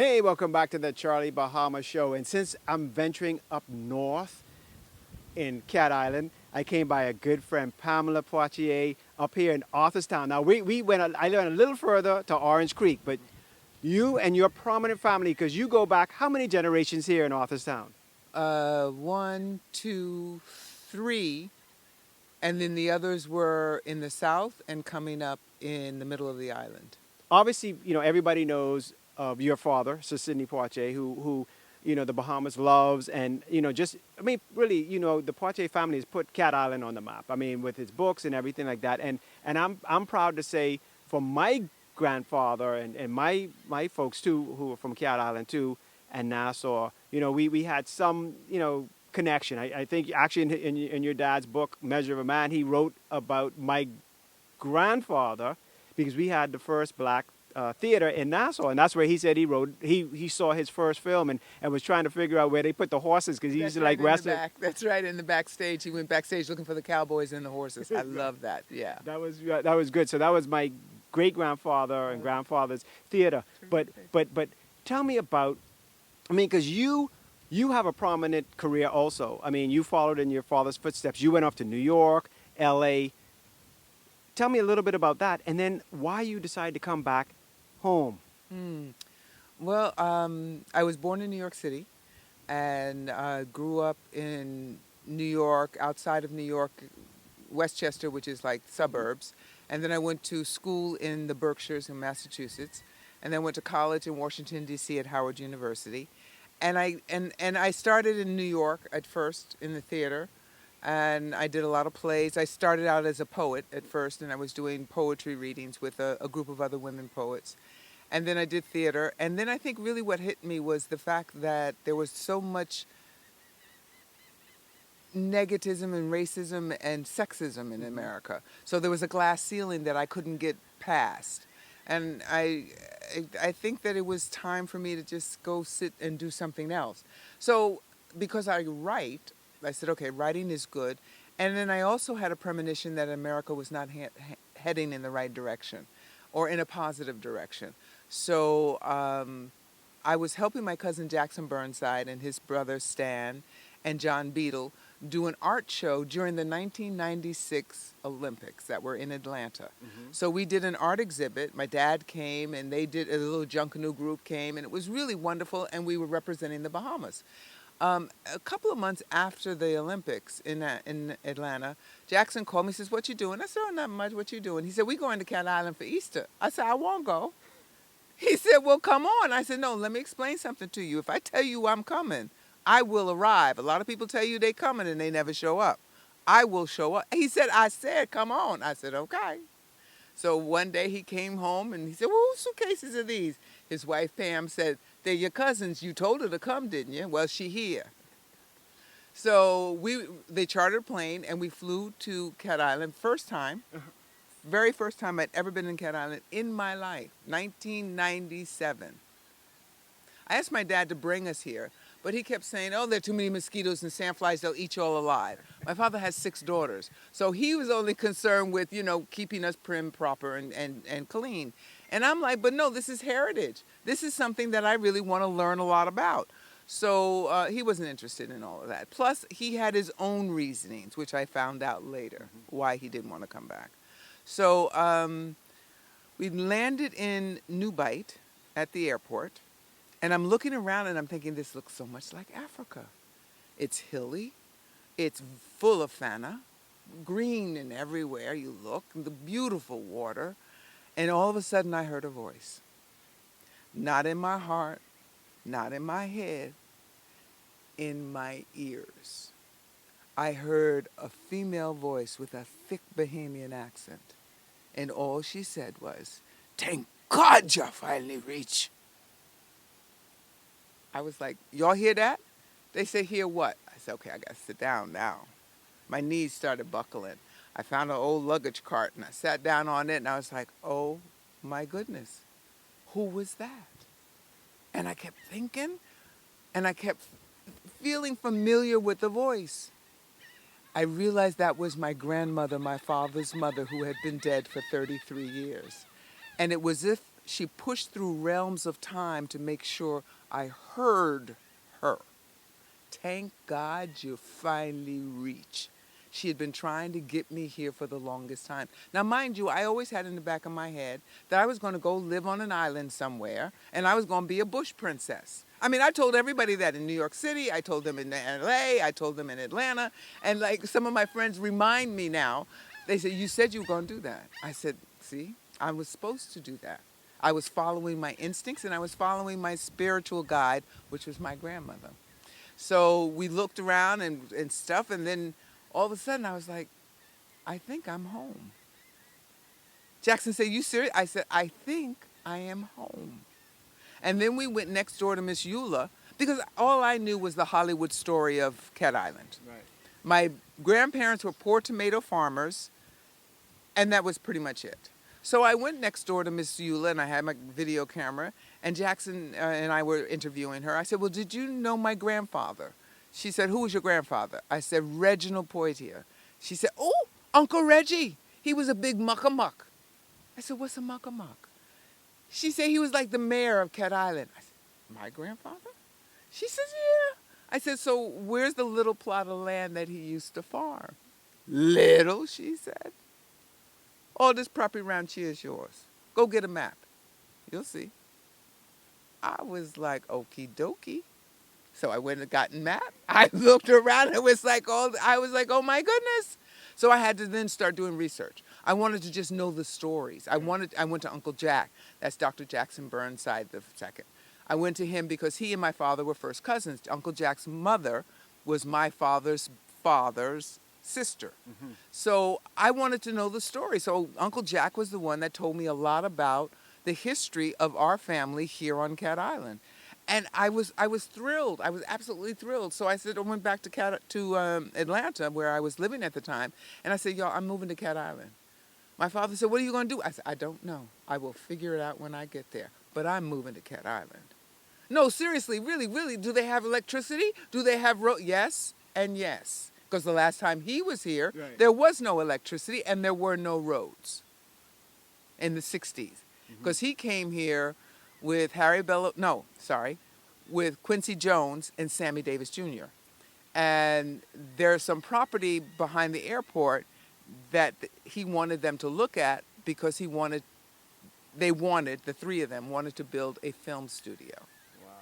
Hey, welcome back to the Charlie Bahama Show. And since I'm venturing up north in Cat Island, I came by a good friend, Pamela Poitier, up here in Arthurstown. Now, we went, I went a little further to Orange Creek, but you and your prominent family, because you go back how many generations here in Arthurstown? One, two, three, and then the others were in the south and coming up in the middle of the island. Obviously, everybody knows of your father, Sir Sidney Poitier, who the Bahamas loves, and just I mean, really, the Poitier family has put Cat Island on the map. I mean, with his books and everything like that, and I'm proud to say, for my grandfather and my folks too, who are from Cat Island too, and Nassau, we had some connection. I think actually in your dad's book, Measure of a Man, he wrote about my grandfather because we had the first black theater in Nassau, and that's where he said he saw his first film and was trying to figure out where they put the horses because he used to like wrestle. That's right, in the backstage. He went backstage looking for the cowboys and the horses. I love that. Yeah. That was good. So that was my great grandfather and grandfather's theater. But tell me about. I mean, because you have a prominent career also. I mean, you followed in your father's footsteps. You went off to New York, L.A. Tell me a little bit about that, and then why you decided to come back home. Well, I was born in New York City and grew up in New York, outside of New York, Westchester, which is like suburbs. And then I went to school in the Berkshires in Massachusetts, and then went to college in Washington, D.C. at Howard University. And I started in New York at first in the theater, and I did a lot of plays. I started out as a poet at first, and I was doing poetry readings with a group of other women poets. And then I did theater. And then I think really what hit me was the fact that there was so much negativism and racism and sexism in America. So there was a glass ceiling that I couldn't get past. And I think that it was time for me to just go sit and do something else. So because I write, I said, okay, writing is good. And then I also had a premonition that America was not heading in the right direction or in a positive direction. So I was helping my cousin Jackson Burnside and his brother Stan and John Beadle do an art show during the 1996 Olympics that were in Atlanta. So we did an art exhibit. My dad came, and they did a little Junkanoo group came, and it was really wonderful, and we were representing the Bahamas. A couple of months after the Olympics in Atlanta, Jackson called me and says, "What you doing?" I said, "Oh, not much. What you doing?" He said, "We going to Cat Island for Easter." I said, "I won't go." He said, "Well, come on." I said, "No, let me explain something to you. If I tell you I'm coming, I will arrive. A lot of people tell you they coming and they never show up. I will show up." He said, "I said, come on." I said, "Okay." So one day he came home and he said, "Well, whose suitcases are these?" His wife, Pam, said, "They're your cousins. You told her to come, didn't you?" "Well, she here." So they chartered a plane and we flew to Cat Island. First time, very first time I'd ever been in Cat Island in my life, 1997. I asked my dad to bring us here, but he kept saying, "Oh, there are too many mosquitoes and sandflies, they'll eat you all alive." My father has 6 daughters, so he was only concerned with, keeping us prim, proper, and clean. And I'm like, but no, this is heritage. This is something that I really want to learn a lot about. So he wasn't interested in all of that. Plus, he had his own reasonings, which I found out later, why he didn't want to come back. So we landed in New Bight at the airport. And I'm looking around and I'm thinking, this looks so much like Africa. It's hilly. It's full of fauna, green and everywhere you look, the beautiful water. And all of a sudden I heard a voice. Not in my heart, not in my head, in my ears. I heard a female voice with a thick Bahamian accent. And all she said was, "Thank God you finally reached." I was like, "Y'all hear that?" They said, "Hear what?" I said, "Okay, I got to sit down now." My knees started buckling. I found an old luggage cart and I sat down on it and I was like, oh my goodness, who was that? And I kept thinking and I kept feeling familiar with the voice. I realized that was my grandmother, my father's mother, who had been dead for 33 years. And it was as if she pushed through realms of time to make sure I heard her. Thank God you finally reach. She had been trying to get me here for the longest time. Now, mind you, I always had in the back of my head that I was going to go live on an island somewhere, and I was going to be a bush princess. I mean, I told everybody that in New York City. I told them in LA. I told them in Atlanta. And like some of my friends remind me now, they say, you said you were going to do that. I said, see, I was supposed to do that. I was following my instincts, and I was following my spiritual guide, which was my grandmother. So we looked around and stuff, and then all of a sudden I was like, I think I'm home. Jackson said, you serious? I said, I think I am home. And then we went next door to Miss Eula, because all I knew was the Hollywood story of Cat Island. Right. My grandparents were poor tomato farmers, and that was pretty much it. So I went next door to Miss Eula, and I had my video camera, and Jackson and I were interviewing her. I said, well, did you know my grandfather? She said, who was your grandfather? I said, Reginald Poitier. She said, oh, Uncle Reggie. He was a big muck-a-muck. I said, what's a muck-a-muck? She said, he was like the mayor of Cat Island. I said, my grandfather? She says, yeah. I said, so where's the little plot of land that he used to farm? Little, she said. All this property around here is yours. Go get a map. You'll see. I was like, okie dokie. So I went and got a map. I looked around. It was like I was like, oh my goodness. So I had to then start doing research. I wanted to just know the stories. I went to Uncle Jack. That's Dr. Jackson Burnside the second. I went to him because he and my father were first cousins. Uncle Jack's mother was my father's sister. Mm-hmm. So I wanted to know the story. So Uncle Jack was the one that told me a lot about the history of our family here on Cat Island. And I was thrilled. I was absolutely thrilled. So I said, I went back to Atlanta, where I was living at the time, and I said, y'all, I'm moving to Cat Island. My father said, what are you going to do? I said, I don't know. I will figure it out when I get there. But I'm moving to Cat Island. No, seriously, really, really, do they have electricity? Do they have road? Yes and yes. Because the last time he was here, right, there was no electricity and there were no roads in the 60s. Because he came here with with Quincy Jones and Sammy Davis Jr. And there's some property behind the airport that he wanted them to look at because the three of them wanted to build a film studio. Wow.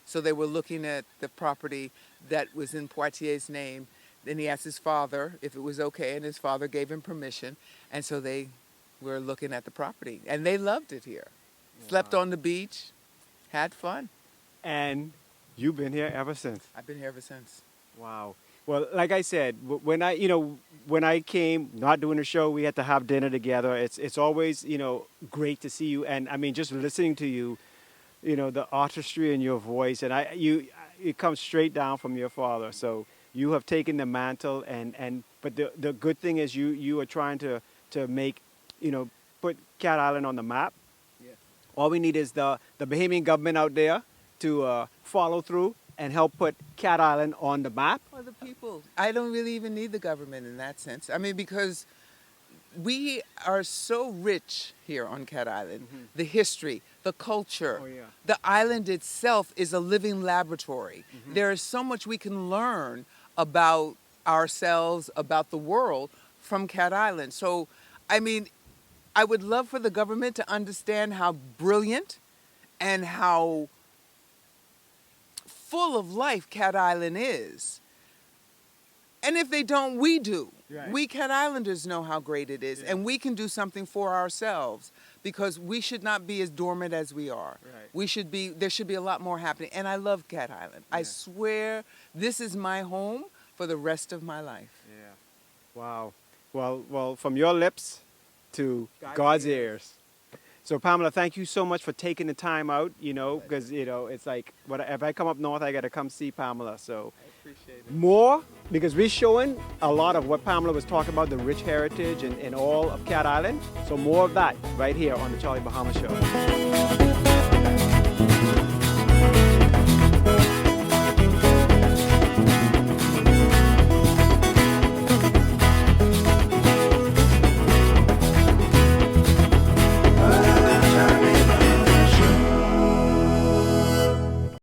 So they were looking at the property that was in Poitier's name. Then he asked his father if it was okay, and his father gave him permission. And so they were looking at the property, and they loved it here. Wow. Slept on the beach, had fun. And you've been here ever since? I've been here ever since. Wow. Well, like I said, when I came, not doing a show, we had to have dinner together. It's always, great to see you. And I mean, just listening to you, the artistry in your voice, and it comes straight down from your father. So you have taken the mantle, but the good thing is you are trying to make, put Cat Island on the map. Yeah. All we need is the Bahamian government out there to follow through and help put Cat Island on the map. Or the people. I don't really even need the government in that sense. I mean, because we are so rich here on Cat Island. Mm-hmm. The history, the culture, the island itself is a living laboratory. Mm-hmm. There is so much we can learn about ourselves, about the world from Cat Island. So, I mean, I would love for the government to understand how brilliant and how full of life Cat Island is. And if they don't, we do. Right. We Cat Islanders know how great it is, and we can do something for ourselves because we should not be as dormant as we are. Right. There should be a lot more happening. And I love Cat Island. Yeah. I swear this is my home for the rest of my life. Yeah. Wow. Well, from your lips to God's ears. So, Pamela, thank you so much for taking the time out, because, it's like, if I come up north, I got to come see Pamela. So, I appreciate it. More, because we're showing a lot of what Pamela was talking about, the rich heritage and all of Cat Island. So, more of that right here on the Charlie Bahama Show.